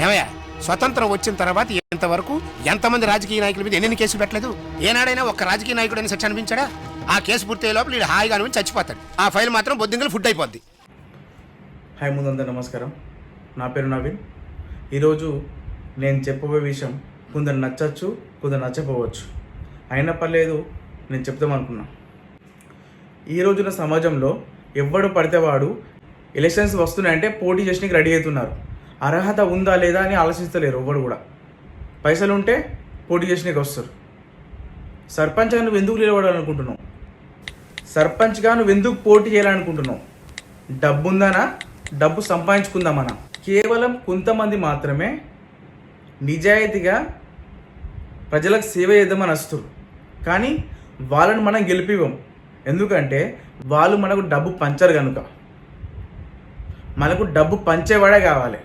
ఏమయ్యా, స్వతంత్రం వచ్చిన తర్వాత ఇంతవరకు ఎంతమంది రాజకీయ నాయకుల మీద ఎన్ని కేసులు పెట్టలేదు? ఏనాడైనా ఒక్క రాజకీయ నాయకుడు అని సచ్చి అనిపించాడా? ఆ కేసు పూర్తయ్యే లోపల వీడు హాయిగా నుంచి చచ్చిపోతాడు. ఆ ఫైల్ మాత్రం బొద్దింకలు ఫుడ్ అయిపోద్ది. హాయ్, ముందంతా నమస్కారం. నా పేరు నవీన్. ఈరోజు నేను చెప్పబోయే విషయం కొందరు నచ్చచ్చు, కొందరు నచ్చపోవచ్చు. అయినా పర్లేదు, నేను చెప్దాం అనుకున్నా. ఈ రోజున సమాజంలో ఎవడు పడితే వాడు ఎలక్షన్స్ వస్తున్నాయంటే పోటీ చేసినకి రెడీ అవుతున్నారు. అర్హత ఉందా లేదా అని ఆలోచిస్తలేరు ఎవ్వడు కూడా. పైసలు ఉంటే పోటీ చేసినకి వస్తారు. సర్పంచ్గా నువ్వు ఎందుకు నిలబడాలనుకుంటున్నావు? సర్పంచ్గా నువ్వు ఎందుకు పోటీ చేయాలనుకుంటున్నావు? డబ్బు ఉందానా? డబ్బు సంపాదించుకుందామనా? కేవలం కొంతమంది మాత్రమే నిజాయితీగా ప్రజలకు సేవ చేద్దామని వస్తారు. కానీ వాళ్ళని మనం గెలిపివ్వం. ఎందుకంటే వాళ్ళు మనకు డబ్బు పంచరు కనుక. మనకు డబ్బు పంచేవాడే కావాలి.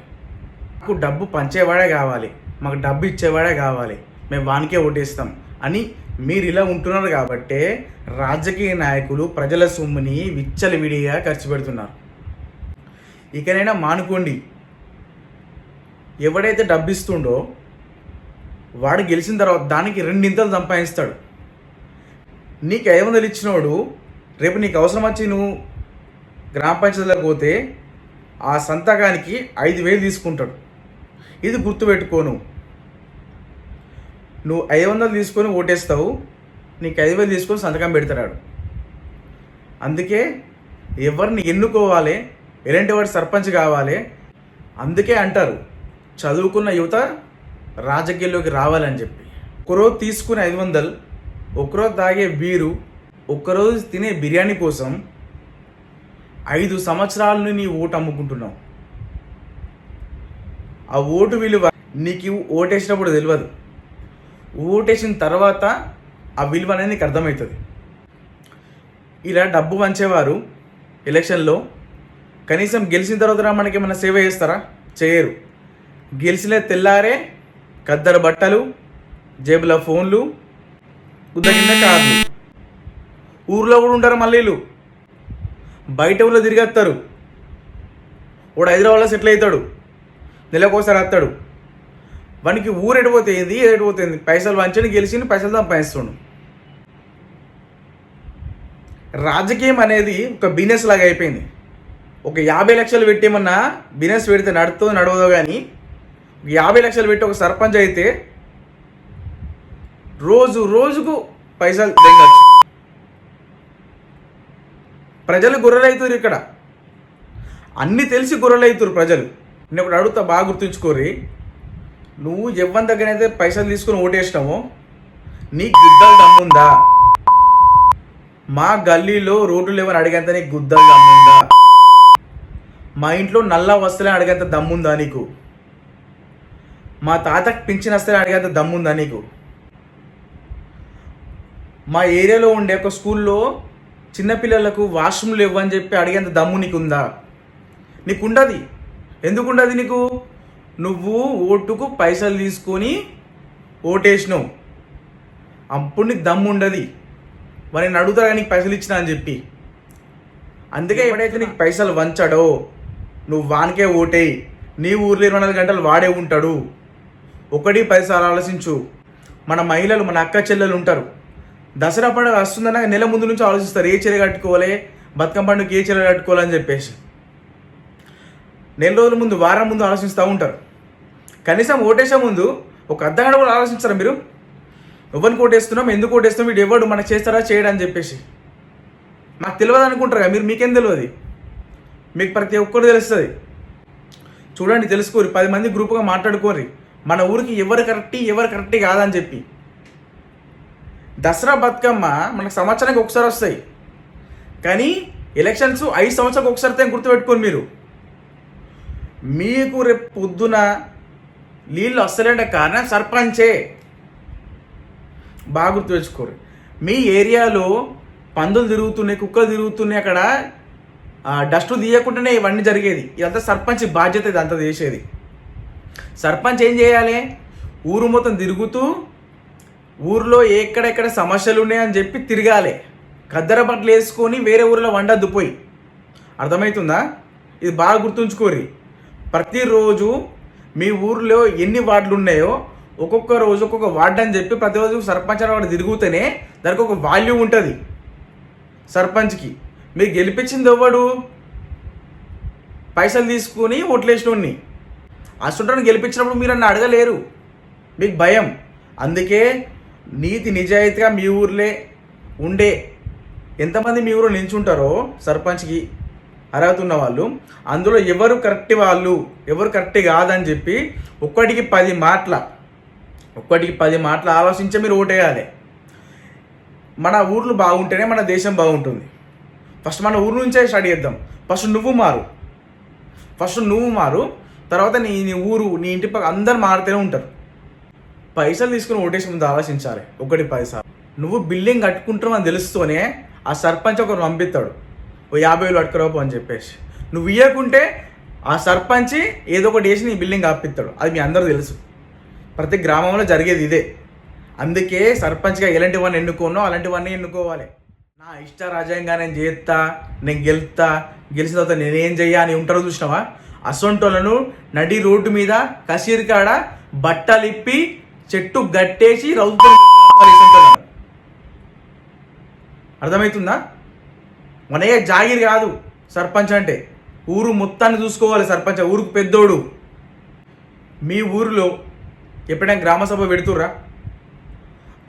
మాకు డబ్బు పంచేవాడే కావాలి, మాకు డబ్బు ఇచ్చేవాడే కావాలి, మేము వానికే ఓటేస్తాం అని మీరు ఇలా ఉంటున్నారు. కాబట్టే రాజకీయ నాయకులు ప్రజల సొమ్ముని విచ్చలవిడిగా ఖర్చు పెడుతున్నారు. ఇకనైనా మానుకోండి. ఎవడైతే డబ్బు ఇస్తుండో వాడు గెలిచిన తర్వాత దానికి రెండింతలు సంపాదిస్తాడు. నీకు 500 ఇచ్చినోడు రేపు నీకు అవసరం వచ్చి నువ్వు గ్రామ పంచాయతీలోకి పోతే ఆ సంతకానికి 5,000 తీసుకుంటాడు. ఇది గుర్తుపెట్టుకోను. నువ్వు 500 తీసుకొని ఓటేస్తావు, నీకు 5,000 తీసుకొని సంతకం పెడతాడు. అందుకే ఎవరిని ఎన్నుకోవాలి, ఎలాంటి వాడు సర్పంచ్ కావాలి. అందుకే అంటారు చదువుకున్న యువత రాజకీయాల్లోకి రావాలని చెప్పి. ఒకరోజు తీసుకునే 500, ఒకరోజు తాగే బీరు, ఒక్కరోజు తినే బిర్యానీ కోసం 5 సంవత్సరాలను నీ ఓటు అమ్ముకుంటున్నావు. ఆ ఓటు విలువ నీకు ఓటేసినప్పుడు తెలియదు. ఓటేసిన తర్వాత ఆ విలువ అనేది నీకు అర్థమవుతుంది. ఇలా డబ్బు పంచేవారు ఎలక్షన్లో కనీసం గెలిచిన తర్వాత మనకి ఏమైనా సేవ చేస్తారా? చేయరు. గెలిచిన తెల్లారే కద్దరు బట్టలు, జేబులో ఫోన్లు, ఉదగిన కార్లు. ఊర్లో కూడా ఉంటారు మళ్ళీలు. బయట ఊళ్ళో తిరిగేస్తారు. వాడు హైదరాబాద్లో సెటిల్ అవుతాడు, నెలకోసారి వస్తాడు. వానికి ఊరు ఎడిపోతుంది, ఎడిపోతుంది. పైసలు వంచని గెలిచి పైసలు సంపాదిస్తుండు. రాజకీయం అనేది ఒక బిజినెస్ లాగా అయిపోయింది. ఒక 50 లక్షలు పెట్టేమన్నా బిజినెస్ పెడితే నడవదో కానీ 50 లక్షలు పెట్టి ఒక సర్పంచ్ అయితే రోజుకు పైసలు తెగచ్చు. ప్రజలు గొర్రెలవుతారు. ఇక్కడ అన్నీ తెలిసి గొర్రెలవుతారు ప్రజలు. నేను ఒకటి అడుగుతా, బాగా గుర్తుంచుకోరి. నువ్వు ఎవరి దగ్గరైతే పైసలు తీసుకొని ఓటేసినావో నీకు గుద్దలు దమ్ముందా? మా గల్లీలో రోడ్లు లేవని అడిగేంత నీకు గుద్దలు దమ్ముందా? మా ఇంట్లో నల్ల వస్తువులని అడిగేంత దమ్ముందా నీకు? మా తాతకి పింఛన్ వస్తే అడిగేంత దమ్ముందా నీకు? మా ఏరియాలో ఉండే ఒక స్కూల్లో చిన్నపిల్లలకు వాష్రూమ్లు ఇవ్వని చెప్పి అడిగేంత దమ్ము నీకు ఉందా? నీకు ఉండదు. ఎందుకు ఉండదు నీకు? నువ్వు ఓటుకు పైసలు తీసుకొని ఓటేసినావు. అప్పుడు నీకు దమ్ము ఉండదు. మరి నేను అడుగుతారా నీకు పైసలు ఇచ్చినా అని చెప్పి. అందుకే ఎప్పుడైతే నీకు పైసలు వంచాడో నువ్వు వానికే ఓటేయి. నీ ఊర్లో 24 గంటలు వాడే ఉంటాడు. 1-10 సార్లు ఆలోచించు. మన మహిళలు, మన అక్క చెల్లెలు ఉంటారు. దసరా పండుగ వస్తుందన్న నెల ముందు నుంచి ఆలోచిస్తారు, ఏ చీర కట్టుకోవాలి, బతుకమ్మ పండుగకి ఏ చీర కట్టుకోవాలని చెప్పేసి. నెల రోజుల ముందు, వారం ముందు ఆలోచిస్తూ ఉంటారు. కనీసం ఓటేసే ముందు ఒక అర్ధగంట కూడా ఆలోచిస్తారా మీరు? ఎవరిని ఓటేస్తున్నాం, ఎందుకు ఓటేస్తున్నాం, వీడు ఎవడు మనకు చేస్తారా చేయడని చెప్పేసి. మాకు తెలియదు అనుకుంటారు కదా మీరు. మీకేం తెలియదు? మీకు ప్రతి ఒక్కరు తెలుస్తుంది. చూడండి, తెలుసుకోరు. 10 మంది గ్రూప్గా మాట్లాడుకోరు మన ఊరికి ఎవరు కరెక్ట్ కాదని చెప్పి. దసరా బతుకమ్మ మనకు సంవత్సరానికి ఒకసారి వస్తాయి. కానీ ఎలక్షన్స్ 5 సంవత్సరాలకు ఒకసారి గుర్తుపెట్టుకోరు మీరు. మీకు రేపు పొద్దున నీళ్ళు వస్తలేంటే కారణం సర్పంచే. బాగా గుర్తుపెట్టుకోరు. మీ ఏరియాలో పందులు తిరుగుతున్నాయి, కుక్కలు తిరుగుతున్నాయి, అక్కడ డస్ట్ తీయకుండానే ఇవన్నీ జరిగేది. ఇదంతా సర్పంచ్ బాధ్యత. ఇదంతా చేసేది సర్పంచ్. ఏం చేయాలి? ఊరు మొత్తం తిరుగుతూ ఊర్లో ఎక్కడెక్కడ సమస్యలు ఉన్నాయని చెప్పి తిరగాలి. కద్దర బట్టలు వేసుకొని వేరే ఊరిలో వండద్దు పోయి. అర్థమవుతుందా? ఇది బాగా గుర్తుంచుకోరి. ప్రతిరోజు మీ ఊర్లో ఎన్ని వార్డులు ఉన్నాయో ఒక్కొక్క రోజు ఒక్కొక్క వార్డు అని చెప్పి ప్రతిరోజు సర్పంచ్ అనే వాడు తిరుగుతూనే దానికి ఒక వాల్యూ ఉంటుంది సర్పంచ్కి. మీరు గెలిపించింది ఎవడు? పైసలు తీసుకుని ఓట్లేసినోడిని. అసలు గెలిపించినప్పుడు మీరు నన్ను అడగలేరు, మీకు భయం. అందుకే నీతి నిజాయితీగా మీ ఊర్లే ఉండే ఎంతమంది మీ ఊరు నించుంటారో సర్పంచ్కి అర్హత ఉన్న వాళ్ళు, అందులో ఎవరు కరెక్ట్ వాళ్ళు ఎవరు కరెక్ట్ కాదని చెప్పి ఒక్కటికి 10 మాటలు ఆలోచించే మీరు ఓటేయాలి. మన ఊర్లు బాగుంటేనే మన దేశం బాగుంటుంది. ఫస్ట్ మన ఊరు నుంచే స్టార్ట్ చేద్దాం. ఫస్ట్ నువ్వు మారు, తర్వాత నీ ఊరు నీ ఇంటి పక్క అందరు మారుతూనే ఉంటారు. పైసలు తీసుకుని ఓటేసి ముందు ఆలోచించాలి. 10 సార్లు. నువ్వు బిల్డింగ్ కట్టుకుంటున్నావు అని తెలుస్తూనే ఆ సర్పంచ్ ఒకరు పంపిస్తాడు, ఓ 50,000 పట్టుకురావు అని చెప్పేసి. నువ్వు ఇవ్వకుంటే ఆ సర్పంచ్ ఏదో ఒకటి వేసి నీ బిల్డింగ్ ఆపిస్తాడు. అది మీ అందరూ తెలుసు. ప్రతి గ్రామంలో జరిగేది ఇదే. అందుకే సర్పంచ్గా ఎలాంటివన్నీ ఎన్నుకోనో అలాంటివన్నీ ఎన్నుకోవాలి. నా ఇష్ట రాజ్యంగా నేను చేస్తా, నేను గెలిచిన తర్వాత నేనేం చెయ్యా అని ఉంటారో చూసినావా? అసొంటోళ్ళను నడి రోడ్డు మీద కసీర్ కాడ బట్టలిప్పి చెట్టు గట్టేసి రౌతు. అర్థమవుతుందా? మనయ్య జాగిరి కాదు సర్పంచ్ అంటే. ఊరు మొత్తాన్ని చూసుకోవాలి సర్పంచ్. ఊరుకు పెద్దోడు. మీ ఊరిలో ఎప్పుడైనా గ్రామసభ పెడుతుర్రా?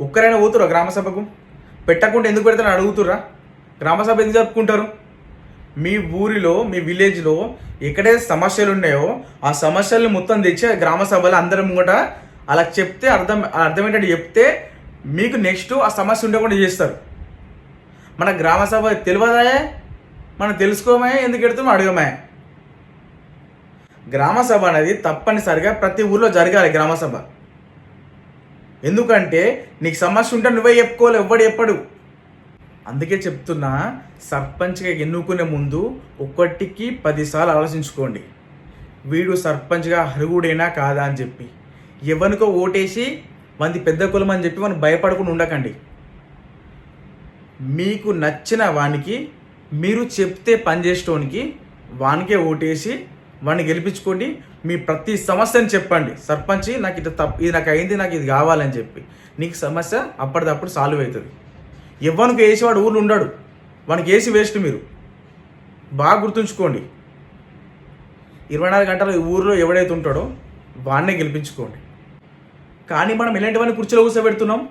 ఒక్కరైనా పోతుర్రా గ్రామసభకు? పెట్టకుండా ఎందుకు పెడతారని అడుగుతుర్రా? గ్రామసభ ఎందుకు జరుపుకుంటారు? మీ ఊరిలో మీ విలేజ్లో ఎక్కడైతే సమస్యలు ఉన్నాయో ఆ సమస్యల్ని మొత్తం తెచ్చి గ్రామసభలో అందరం కూడా అలా చెప్తే అర్థమయ్యేటట్టు చెప్తే మీకు నెక్స్ట్ ఆ సమస్య ఉండకుండా చేస్తారు. మన గ్రామసభ తెలియదాయే, మనం తెలుసుకోమే, ఎందుకు ఎడుతామో అడగమే. గ్రామసభ అనేది తప్పనిసరిగా ప్రతి ఊర్లో జరగాలి గ్రామసభ. ఎందుకంటే నీకు సమస్య ఉంటే నువ్వే చెప్పుకోవాలి, ఎవ్వడు చెప్పడు. అందుకే చెప్తున్నా, సర్పంచ్గా ఎన్నుకునే ముందు 1కి 10 సార్లు ఆలోచించుకోండి. వీడు సర్పంచ్గా అర్హుడేనా కాదా అని చెప్పి. ఎవరికో ఓటేసి మంది పెద్ద కులం అని చెప్పి మనం భయపడకుండా ఉండకండి. మీకు నచ్చిన వానికి, మీరు చెప్తే పనిచేసేటోనికి వానికే ఓటేసి వాడిని గెలిపించుకోండి. మీ ప్రతి సమస్యని చెప్పండి. సర్పంచ్ నాకు ఇది నాకు అయింది, నాకు ఇది కావాలని చెప్పి. నీకు సమస్య అప్పటిదప్పుడు సాల్వ్ అవుతుంది. ఎవరికి వేసేవాడు ఊర్లో ఉండడు, వానికి వేసి వేస్ట్. మీరు బాగా గుర్తుంచుకోండి. 24 గంటలు ఊర్లో ఎవడైతే ఉంటాడో వాడినే గెలిపించుకోండి. కానీ మనం ఇలాంటివన్నీ కుర్చీలో కూర్చోబెడుతున్నాం,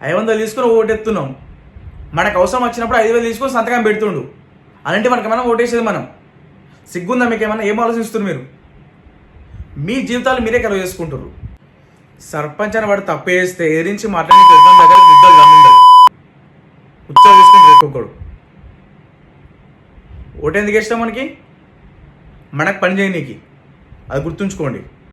500 తీసుకొని ఓటెత్తున్నాం. మనకు అవసరం వచ్చినప్పుడు 5,000 తీసుకొని సంతకం పెడుతుండు. అలాంటి మనకి మనం ఓటేసేది మనం. సిగ్గుందా మీకు? ఏమన్నా ఏం ఆలోచిస్తున్నారు మీరు? మీ జీవితాలు మీరే కలువ చేసుకుంటారు. సర్పంచ్ అని వాడు తప్పు చేస్తే ఎదిరించి మాట్లాడి పెద్దల దగ్గర దిద్దలు దమ్ముండదు. ఉత్సవం తీసుకుని ఒక్కొక్కడు ఓటు ఎందుకు ఇష్టం మనకి? మనకు పని చేయనీకి. అది గుర్తుంచుకోండి.